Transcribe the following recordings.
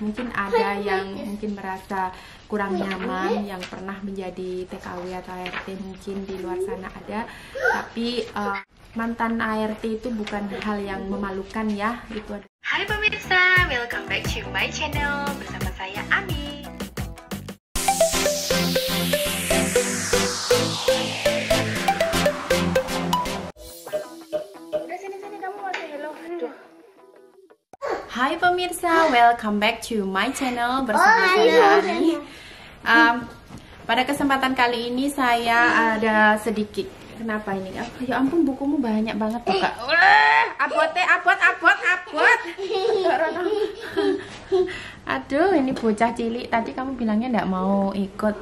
Mungkin ada yang mungkin merasa kurang nyaman, yang pernah menjadi TKW atau ART mungkin di luar sana ada. Tapi mantan ART itu bukan hal yang memalukan ya. Itu ada. Hai pemirsa, welcome back to my channel bersama saya Ami. Hai pemirsa, welcome back to my channel bersama saya Ani. Pada kesempatan kali ini saya ada sedikit. Kenapa ini? Ya ampun, bukumu banyak banget tuh kak. Abot. Aduh, ini bocah cilik. Tadi kamu bilangnya nggak mau ikut.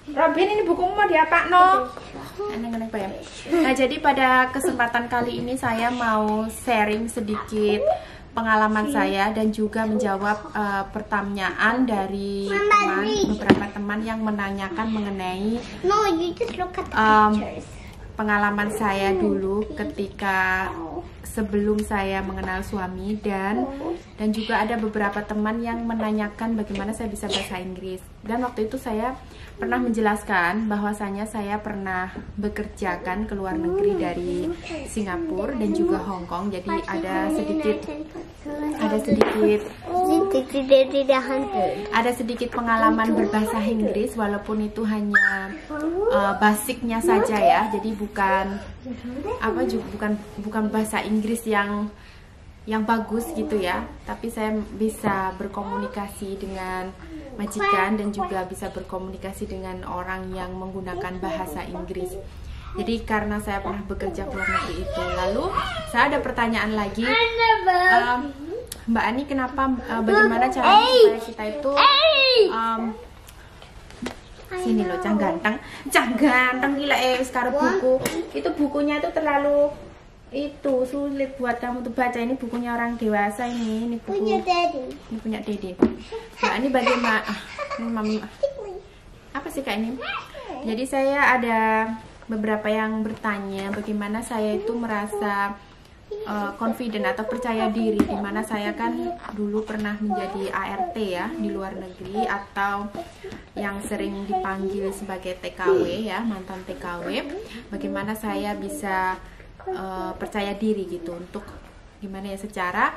Robin, ini bukumu mau diapa no? Aneh-aneh ya. Nah, jadi pada kesempatan kali ini saya mau sharing sedikit pengalaman saya dan juga menjawab pertanyaan dari beberapa teman yang menanyakan mengenai pengalaman saya dulu ketika sebelum saya mengenal suami, dan juga ada beberapa teman yang menanyakan bagaimana saya bisa bahasa Inggris. Dan waktu itu saya pernah menjelaskan bahwasanya saya pernah bekerja kan ke luar negeri dari Singapura dan juga Hong Kong. Jadi ada sedikit pengalaman berbahasa Inggris, walaupun itu hanya basicnya saja ya. Jadi bukan bahasa Inggris yang bagus gitu ya, tapi saya bisa berkomunikasi dengan majikan dan juga bisa berkomunikasi dengan orang yang menggunakan bahasa Inggris. Jadi karena saya pernah bekerja ke luar negeri itu, lalu saya ada pertanyaan lagi, Mbak Ani, kenapa bagaimana caranya supaya kita itu sini loh, cang ganteng gila sekarang buku itu, bukunya itu terlalu itu sulit buat kamu tuh baca. Ini bukunya orang dewasa, ini buku punya Dede. Nah, ini bagaimana mami apa sih kak ini? Jadi saya ada beberapa yang bertanya bagaimana saya itu merasa confident atau percaya diri, dimana saya kan dulu pernah menjadi ART ya di luar negeri, atau yang sering dipanggil sebagai TKW ya, mantan TKW. Bagaimana saya bisa percaya diri gitu untuk gimana ya, secara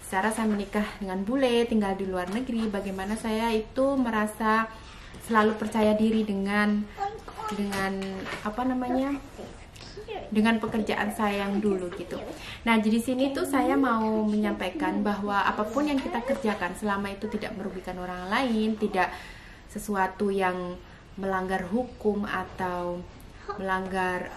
saya menikah dengan bule, tinggal di luar negeri, bagaimana saya itu merasa selalu percaya diri dengan apa namanya, dengan pekerjaan saya yang dulu gitu. Nah, di sini tuh saya mau menyampaikan bahwa apapun yang kita kerjakan selama itu tidak merugikan orang lain, tidak sesuatu yang melanggar hukum atau melanggar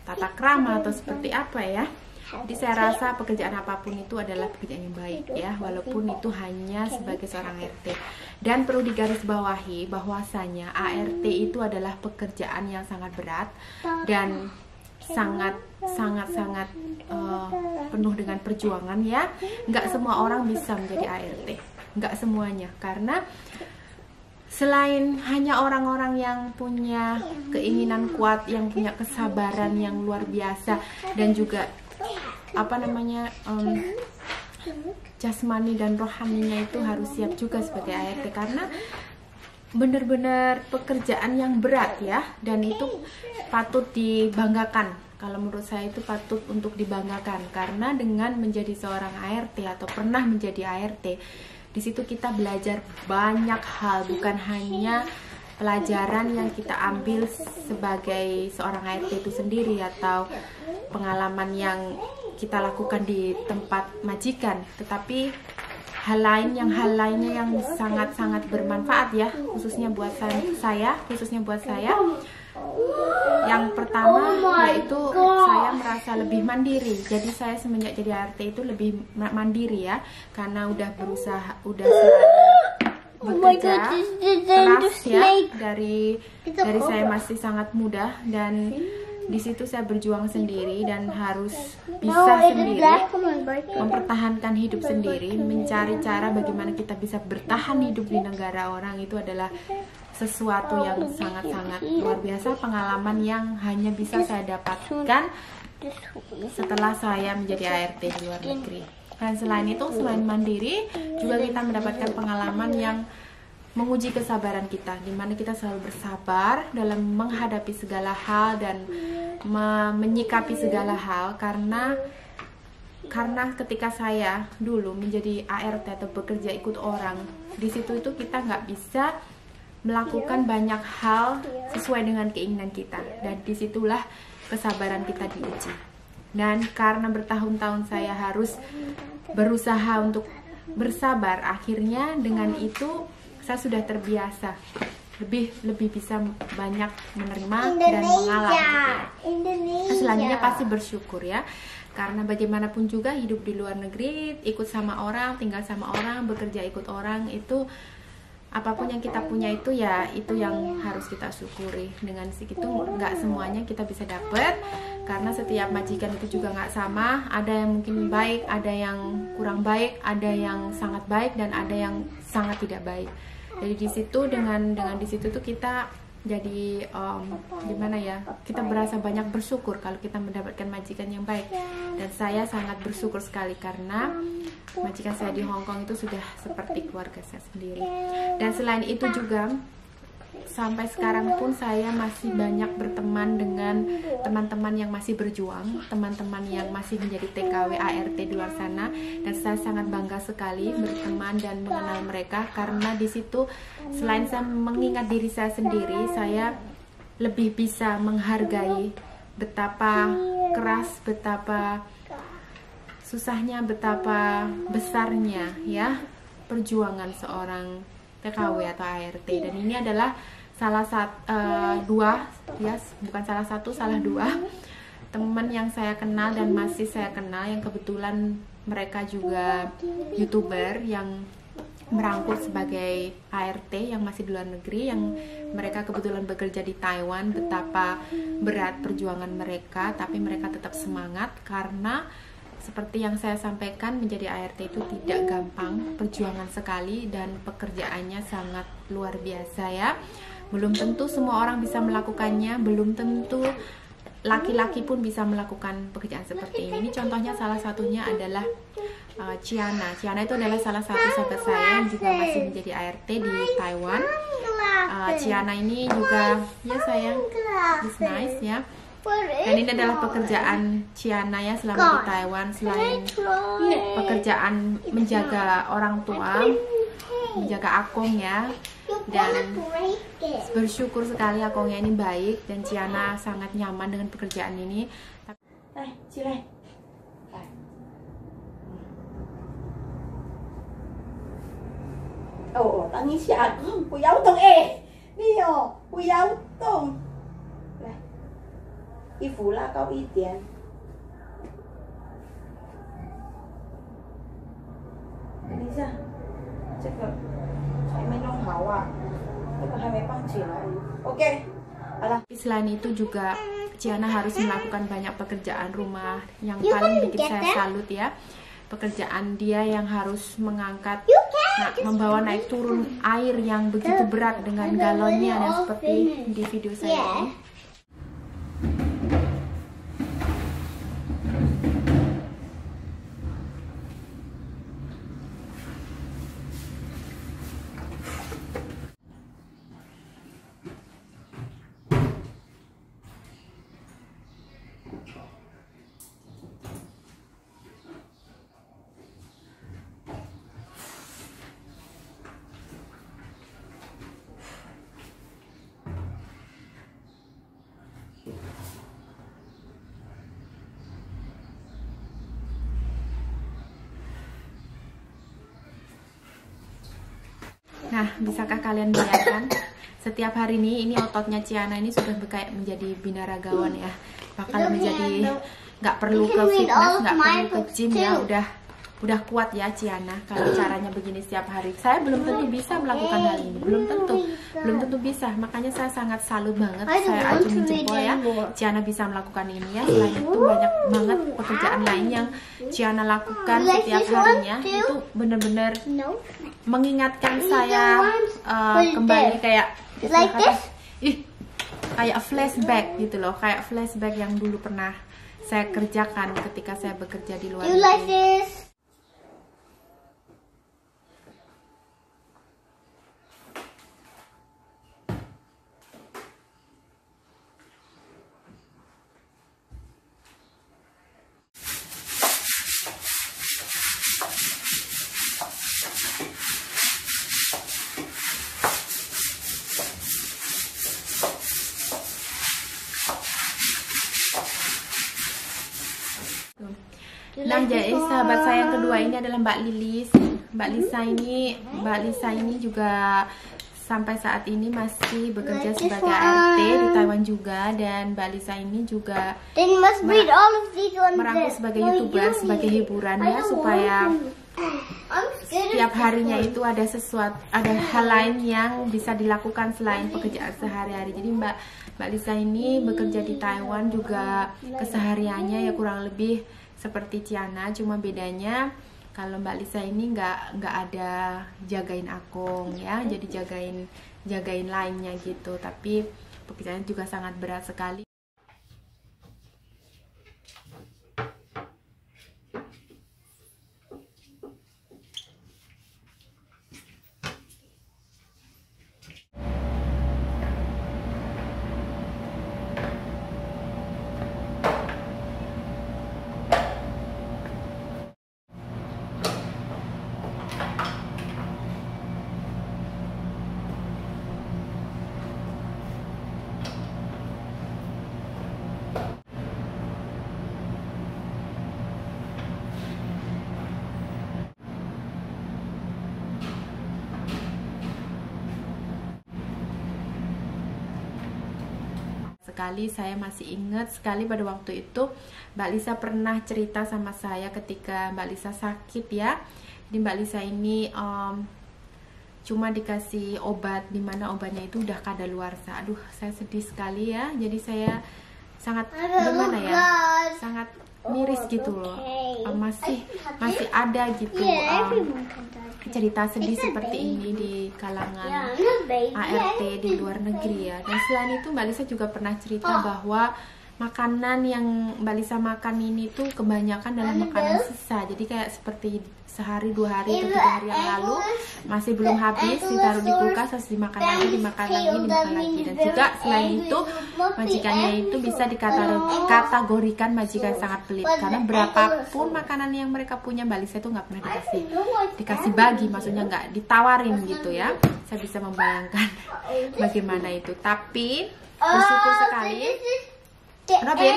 tata krama atau seperti apa ya. Jadi saya rasa pekerjaan apapun itu adalah pekerjaan yang baik ya, walaupun itu hanya sebagai seorang ART. Dan perlu digarisbawahi bahwasanya ART itu adalah pekerjaan yang sangat berat dan sangat penuh dengan perjuangan ya. Nggak semua orang bisa menjadi ART, nggak semuanya, karena selain hanya orang-orang yang punya keinginan kuat, yang punya kesabaran yang luar biasa, dan juga apa namanya jasmani dan rohaninya itu harus siap juga sebagai ART, karena benar-benar pekerjaan yang berat ya, dan itu patut dibanggakan. Kalau menurut saya itu patut untuk dibanggakan, karena dengan menjadi seorang ART atau pernah menjadi ART, di situ kita belajar banyak hal, bukan hanya pelajaran yang kita ambil sebagai seorang ART itu sendiri atau pengalaman yang kita lakukan di tempat majikan, tetapi hal lainnya yang sangat bermanfaat ya, khususnya buat saya. Yang pertama yaitu saya merasa lebih mandiri. Jadi saya semenjak jadi ART itu lebih mandiri ya, karena udah bekerja keras ya dari saya masih sangat muda, dan di situ saya berjuang sendiri dan harus bisa sendiri mempertahankan hidup sendiri, mencari cara bagaimana kita bisa bertahan hidup di negara orang. Itu adalah sesuatu yang sangat-sangat luar biasa, pengalaman yang hanya bisa saya dapatkan setelah saya menjadi ART di luar negeri. Dan selain itu, selain mandiri, juga kita mendapatkan pengalaman yang menguji kesabaran kita, dimana kita selalu bersabar dalam menghadapi segala hal dan menyikapi segala hal. Karena ketika saya dulu menjadi ART atau bekerja ikut orang, di situ itu kita nggak bisa melakukan banyak hal sesuai dengan keinginan kita, dan disitulah kesabaran kita diuji. Dan karena bertahun-tahun saya harus berusaha untuk bersabar, akhirnya dengan itu saya sudah terbiasa, lebih bisa banyak menerima dan mengalah gitu ya. Selanjutnya pasti bersyukur ya, karena bagaimanapun juga hidup di luar negeri, ikut sama orang, tinggal sama orang, bekerja ikut orang, itu apapun yang kita punya itu ya itu yang harus kita syukuri. Dengan segitu nggak semuanya kita bisa dapat, karena setiap majikan itu juga nggak sama, ada yang mungkin baik, ada yang kurang baik, ada yang sangat baik, dan ada yang sangat tidak baik. Jadi di situ dengan di situ tuh kita jadi gimana ya, kita berasa banyak bersyukur kalau kita mendapatkan majikan yang baik. Dan saya sangat bersyukur sekali karena majikan saya di Hong Kong itu sudah seperti keluarga saya sendiri. Dan selain itu juga sampai sekarang pun saya masih banyak berteman dengan teman-teman yang masih berjuang, teman-teman yang masih menjadi TKW ART di luar sana, dan saya sangat bangga sekali berteman dan mengenal mereka, karena di situ selain saya mengingat diri saya sendiri, saya lebih bisa menghargai betapa keras, betapa susahnya, betapa besarnya ya perjuangan seorang TKW atau ART. Dan ini adalah salah dua teman yang saya kenal dan masih saya kenal, yang kebetulan mereka juga YouTuber yang merangkul sebagai ART yang masih di luar negeri, yang mereka kebetulan bekerja di Taiwan. Betapa berat perjuangan mereka, tapi mereka tetap semangat, karena seperti yang saya sampaikan, menjadi ART itu tidak gampang, perjuangan sekali, dan pekerjaannya sangat luar biasa ya. Belum tentu semua orang bisa melakukannya, belum tentu laki-laki pun bisa melakukan pekerjaan seperti ini. Ini contohnya, salah satunya adalah Ciana. Ciana itu adalah salah satu sahabat saya yang juga masih menjadi ART di Taiwan. Ciana ini juga, ya sayang, is nice ya. Dan ini adalah pekerjaan Ciana ya selama di Taiwan. Selain pekerjaan menjaga orang tua, menjaga akong ya, dan bersyukur sekali akongnya ini baik, dan Ciana sangat nyaman dengan pekerjaan ini. Cile. Oh, 等一下，不要动哎，你哦，不要动。来，衣服拉高一点。等一下，这个还没弄好啊，这个还没绑起来。OK， 好了。Selain itu juga Ciana harus melakukan banyak pekerjaan rumah yang paling bikin saya salut ya. Pekerjaan dia yang harus mengangkat, membawa naik turun air yang begitu berat dengan galonnya, dan seperti di video saya ini. Nah, bisakah kalian bayangkan, setiap hari ini ototnya Ciana ini sudah kayak menjadi binaragawan ya. Bakal menjadi, nggak perlu ke fitness, nggak perlu ke gym ya, udah kuat ya Ciana kalau caranya begini setiap hari. Saya belum tentu bisa melakukan hal ini, belum tentu bisa. Makanya saya sangat salut banget, saya acungin jempol ya, Ciana bisa melakukan ini ya. Selain itu banyak banget pekerjaan lain yang Ciana lakukan setiap harinya, itu bener-bener mengingatkan saya kembali kayak kayak flashback gitu loh, kayak flashback yang dulu pernah saya kerjakan ketika saya bekerja di luar negeri. Nah, jadi sahabat saya yang kedua ini adalah Mbak Lilis. Mbak Lisa ini juga sampai saat ini masih bekerja sebagai ART di Taiwan juga, dan Mbak Lisa ini juga merangkul sebagai YouTuber, sebagai hiburannya supaya setiap harinya itu ada hal lain yang bisa dilakukan selain pekerjaan sehari-hari. Jadi Mbak Lisa ini bekerja di Taiwan juga, kesehariannya ya kurang lebih seperti Ciana, cuma bedanya kalau Mbak Lisa ini nggak ada jagain Akong ya, jadi jagain lainnya gitu. Tapi pekerjaannya juga sangat berat sekali. Sekali saya masih ingat sekali pada waktu itu Mbak Lisa pernah cerita sama saya ketika Mbak Lisa sakit ya. Jadi Mbak Lisa ini cuma dikasih obat, dimana obatnya itu udah kadaluarsa. Aduh, saya sedih sekali ya. Jadi saya sangat gimana ya, sangat miris gitu loh. Masih ada gitu cerita sedih seperti ini di kalangan ART di luar negeri ya. Dan selain itu Mbak Lisa juga pernah cerita bahwa makanan yang Mbak Lisa makan ini tuh kebanyakan adalah makanan sisa. Jadi kayak seperti sehari, 2 hari, atau 3 hari yang lalu masih belum habis, ditaruh di kulkas, terus dimakan lagi. Dan juga selain itu majikannya itu bisa dikategorikan majikan sangat pelit, karena berapapun makanan yang mereka punya Mbak Lisa itu nggak pernah dikasih bagi, maksudnya nggak ditawarin gitu ya. Saya bisa membayangkan bagaimana itu. Tapi bersyukur sekali Robin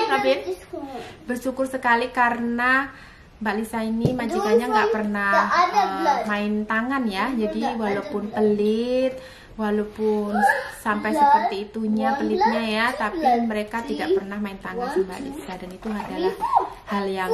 bersyukur sekali karena Mbak Lisa ini majikannya nggak pernah main tangan ya. Jadi walaupun pelit, walaupun sampai seperti itunya pelitnya ya, tapi mereka tidak pernah main tangan sama Mbak Lisa. Dan itu adalah hal yang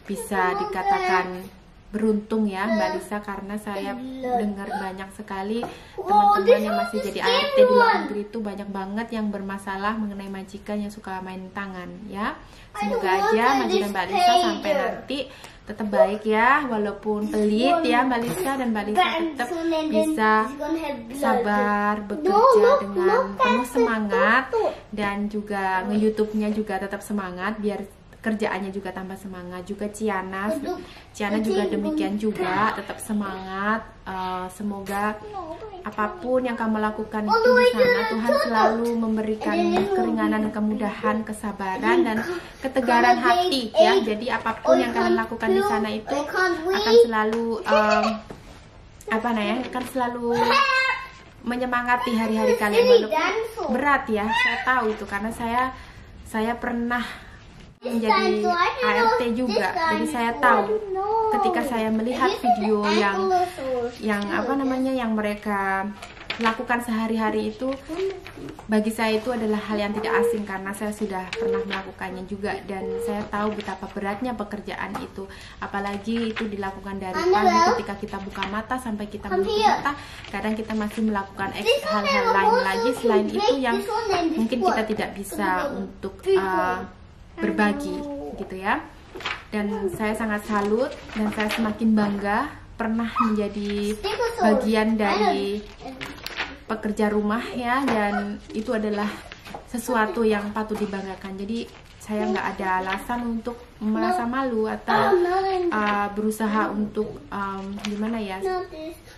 bisa dikatakan beruntung ya Mbak Lisa, karena saya dengar banyak sekali teman-teman yang masih jadi ART di luar negeri itu banyak banget yang bermasalah mengenai majikan yang suka main tangan ya. Semoga aja majikan Mbak Lisa sampai nanti tetap baik ya, walaupun pelit ya Mbak Lisa, dan Mbak Lisa tetap bisa sabar bekerja dengan penuh semangat, dan juga nge-YouTube-nya juga tetap semangat biar kerjaannya juga tambah semangat. Juga Ciana juga demikian juga, tetap semangat. Semoga apapun yang kamu lakukan itu di sana, Tuhan selalu memberikan keringanan, kemudahan, kesabaran, dan ketegaran hati ya. Jadi apapun yang kalian lakukan di sana itu akan selalu akan selalu menyemangati hari-hari kalian, walaupun berat ya. Saya tahu itu karena saya pernah menjadi ART juga, jadi saya tahu ketika saya melihat video yang mereka lakukan sehari-hari itu, bagi saya itu adalah hal yang tidak asing karena saya sudah pernah melakukannya juga, dan saya tahu betapa beratnya pekerjaan itu. Apalagi itu dilakukan dari pagi ketika kita buka mata sampai kita menutup mata, kadang kita masih melakukan hal-hal lain lagi selain itu yang mungkin kita tidak bisa untuk berbagi gitu ya. Dan saya sangat salut dan saya semakin bangga pernah menjadi bagian dari pekerja rumah ya, dan itu adalah sesuatu yang patut dibanggakan. Jadi saya nggak ada alasan untuk merasa malu atau berusaha untuk gimana ya,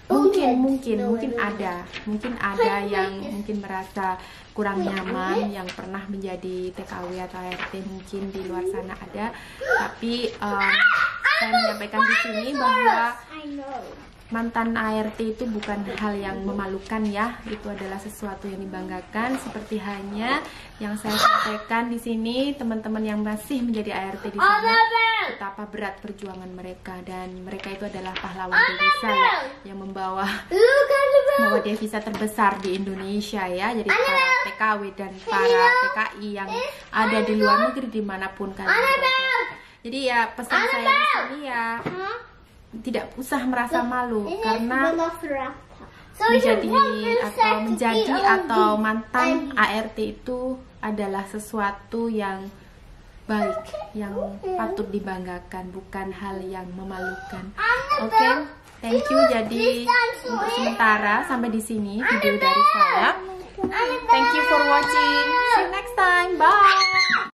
mungkin ada yang mungkin merasa kurang nyaman yang pernah menjadi TKW atau ART, mungkin di luar sana ada, tapi saya menyampaikan di sini bahwa mantan ART itu bukan hal yang memalukan ya, itu adalah sesuatu yang dibanggakan. Seperti hanya yang saya sampaikan di sini, teman-teman yang masih menjadi ART di sana, betapa berat perjuangan mereka, dan mereka itu adalah pahlawan devisa yang membawa devisa terbesar di Indonesia ya. Jadi para TKW dan para TKI yang ada di luar negeri dimanapun kalian berada. Jadi ya pesan saya di sini ya, tidak usah merasa malu karena menjadi atau mantan ART itu adalah sesuatu yang baik, yang patut dibanggakan, bukan hal yang memalukan. Oke, thank you. Jadi untuk sementara sampai di sini video dari saya. Thank you for watching.